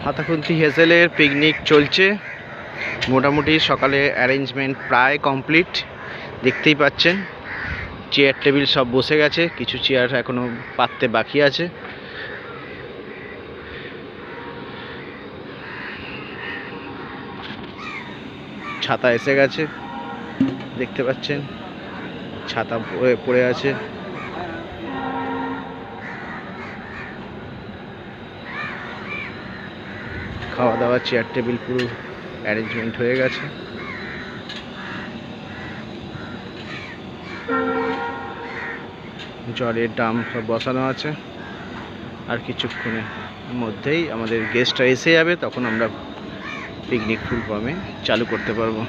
হাতাখুন্তি হেজেলের picnic চলছে। মোটামুটি সকালে অ্যারেঞ্জমেন্ট প্রায় কমপ্লিট, দেখতেই পাচ্ছেন। চেয়ার টেবিল সব বসে গেছে, কিছু চেয়ার এখনো পাততে বাকি আছে। ছাতা এসে গেছে, দেখতে পাচ্ছেন, ছাতা পড়ে আছে। খাওয়া দাওয়া, চেয়ার টেবিল পুরো অ্যারেঞ্জমেন্ট হয়ে গেছে। জলের ড্রাম সব বসানো আছে। আর কিছুক্ষণের মধ্যেই আমাদের গেস্টরা এসে যাবে, তখন আমরা পিকনিক ফুল ফর্মে চালু করতে পারবো।